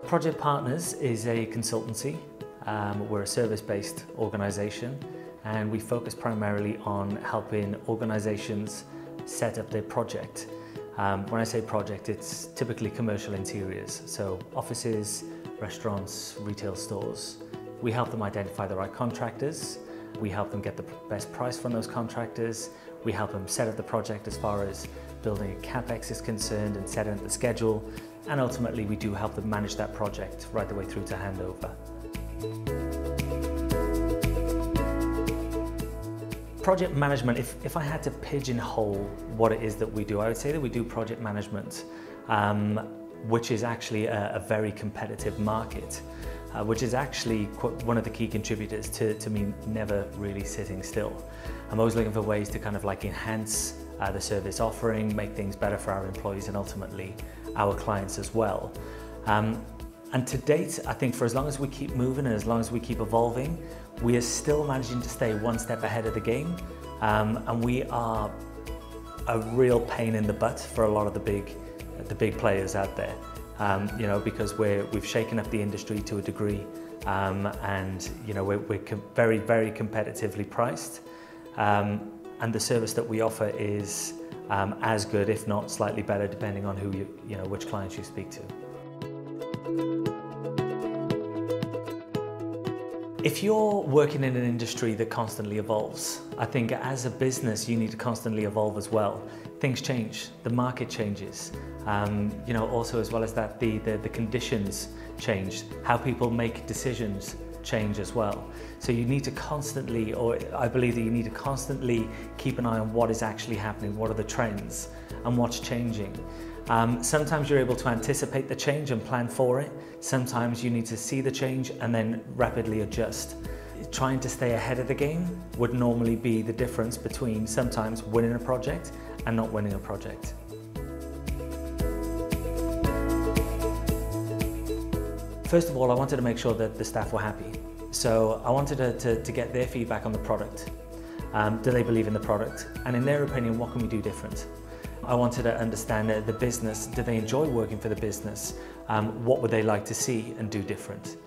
Project Partners is a consultancy. We're a service-based organisation and we focus primarily on helping organisations set up their project. When I say project, it's typically commercial interiors, so offices, restaurants, retail stores. We help them identify the right contractors, we help them get the best price from those contractors, we help them set up the project as far as building a CapEx is concerned and setting up the schedule, and ultimately we do help them manage that project right the way through to handover. Project management, if I had to pigeonhole what it is that we do, I would say that we do project management, which is actually a very competitive market, which is actually one of the key contributors to me never really sitting still. I'm always looking for ways to kind of like enhance the service offering, make things better for our employees and ultimately our clients as well. And to date, I think for as long as we keep moving and as long as we keep evolving, we are still managing to stay one step ahead of the game. And we are a real pain in the butt for a lot of the big players out there. You know, because we've shaken up the industry to a degree, and you know we're very, very competitively priced, and the service that we offer is as good, if not slightly better, depending on who you know which clients you speak to. If you're working in an industry that constantly evolves, I think as a business you need to constantly evolve as well. Things change, the market changes, you know, also as well as that the conditions change, how people make decisions change as well. So you need to constantly, or I believe that you need to constantly keep an eye on what is actually happening, what are the trends and what's changing. Sometimes you're able to anticipate the change and plan for it. Sometimes you need to see the change and then rapidly adjust. Trying to stay ahead of the game would normally be the difference between sometimes winning a project and not winning a project. First of all, I wanted to make sure that the staff were happy. So I wanted to get their feedback on the product. Do they believe in the product? And in their opinion, what can we do different? I wanted to understand the business. Do they enjoy working for the business? What would they like to see and do different?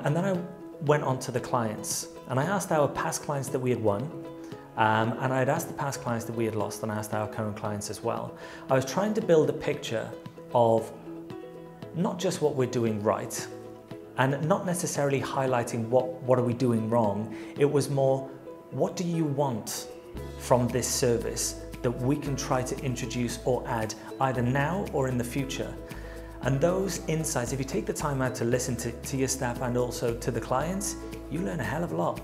And then I went on to the clients and I asked our past clients that we had won, and I'd asked the past clients that we had lost, and I asked our current clients as well. I was trying to build a picture of not just what we're doing right and not necessarily highlighting what are we doing wrong. It was more, what do you want from this service that we can try to introduce or add either now or in the future? And those insights, if you take the time out to listen to your staff and also to the clients, you learn a hell of a lot.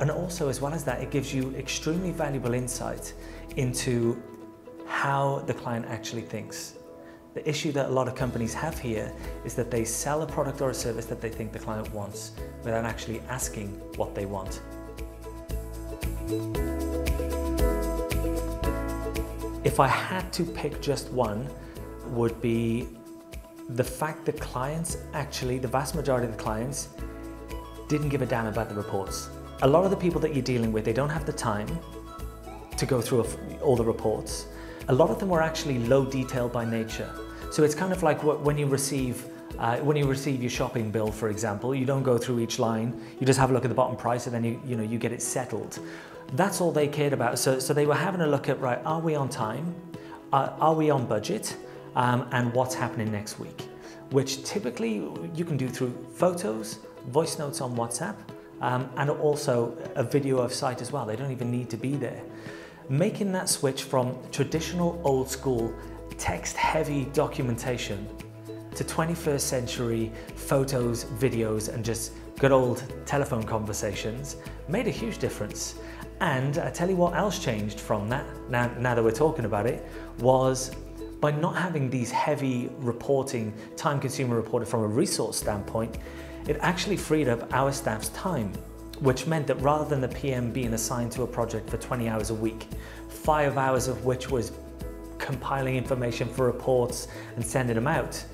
And also, as well as that, it gives you extremely valuable insight into how the client actually thinks. The issue that a lot of companies have here is that they sell a product or a service that they think the client wants without actually asking what they want. If I had to pick just one, would be the fact that clients actually, the vast majority of the clients, didn't give a damn about the reports. A lot of the people that you're dealing with, they don't have the time to go through all the reports. A lot of them were actually low detail by nature. So it's kind of like when you receive your shopping bill, for example, you don't go through each line, you just have a look at the bottom price and then you get it settled. That's all they cared about. So they were having a look at, right, are we on time? Are we on budget? And what's happening next week? Which typically you can do through photos, voice notes on WhatsApp, and also a video of site as well. They don't even need to be there. Making that switch from traditional old school text heavy documentation to 21st century photos, videos, and just good old telephone conversations made a huge difference. And I tell you what else changed from that, now that we're talking about it, was by not having these heavy reporting, time-consuming reporting from a resource standpoint, it actually freed up our staff's time, which meant that rather than the PM being assigned to a project for 20 hours a week, 5 hours of which was compiling information for reports and sending them out,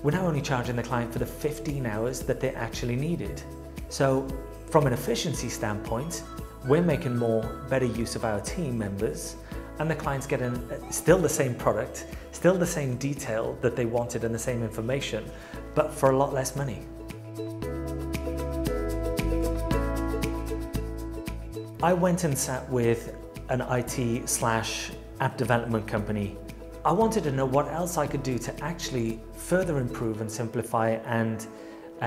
we're now only charging the client for the 15 hours that they actually needed. So from an efficiency standpoint, we're making better use of our team members, and the client's getting still the same product, still the same detail that they wanted and the same information, but for a lot less money. I went and sat with an IT/app development company. I wanted to know what else I could do to actually further improve and simplify and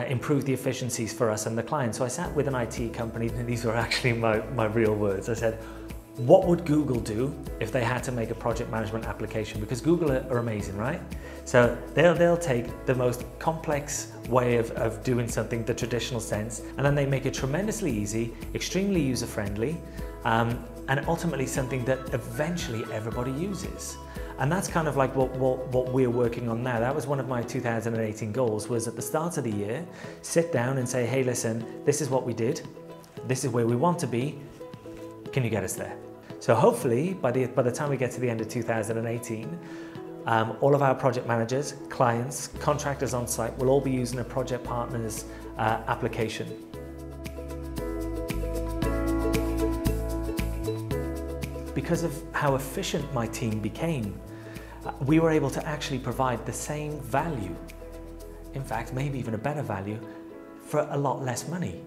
improve the efficiencies for us and the client. So I sat with an IT company, and these were actually my real words. I said, what would Google do if they had to make a project management application? Because Google are amazing, right? So they'll take the most complex way of doing something, the traditional sense, and then they make it tremendously easy, extremely user-friendly, and ultimately something that eventually everybody uses. And that's kind of like what we're working on now. That was one of my 2018 goals, was at the start of the year, sit down and say, hey, listen, this is what we did. This is where we want to be. Can you get us there? So hopefully by the time we get to the end of 2018, all of our project managers, clients, contractors on site will all be using a Project Partners application. Because of how efficient my team became, we were able to actually provide the same value, in fact, maybe even a better value, for a lot less money,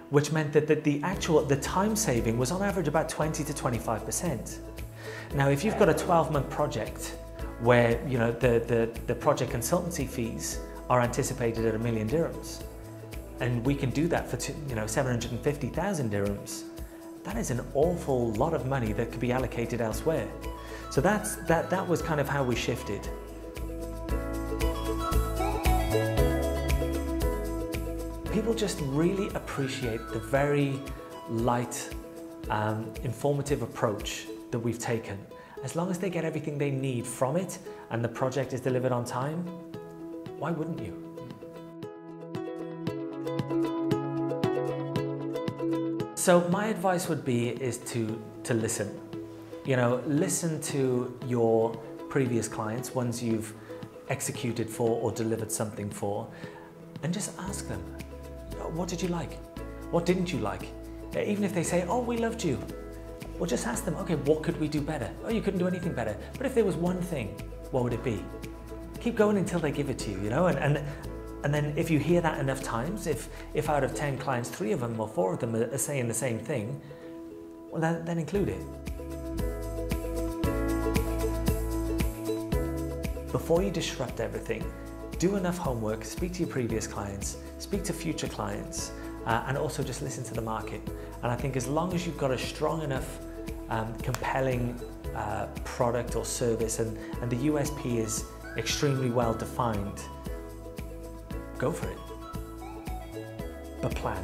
which meant that the time saving was on average about 20 to 25%. Now, if you've got a 12-month project where the project consultancy fees are anticipated at 1 million dirhams, and we can do that for 750,000 dirhams, that is an awful lot of money that could be allocated elsewhere. So that was kind of how we shifted. People just really appreciate the very light, informative approach that we've taken. As long as they get everything they need from it and the project is delivered on time, why wouldn't you? So my advice would be to listen. Listen to your previous clients, ones you've executed for or delivered something for, and just ask them, what did you like? What didn't you like? Even if they say, oh, we loved you, well, just ask them, okay, what could we do better? Oh, you couldn't do anything better. But if there was one thing, what would it be? Keep going until they give it to you, And then if you hear that enough times, if out of 10 clients, 3 of them or 4 of them are saying the same thing, well, then include it. Before you disrupt everything, do enough homework, speak to your previous clients, speak to future clients, and also just listen to the market. And I think as long as you've got a strong enough, compelling product or service, and the USP is extremely well defined, go for it. But plan.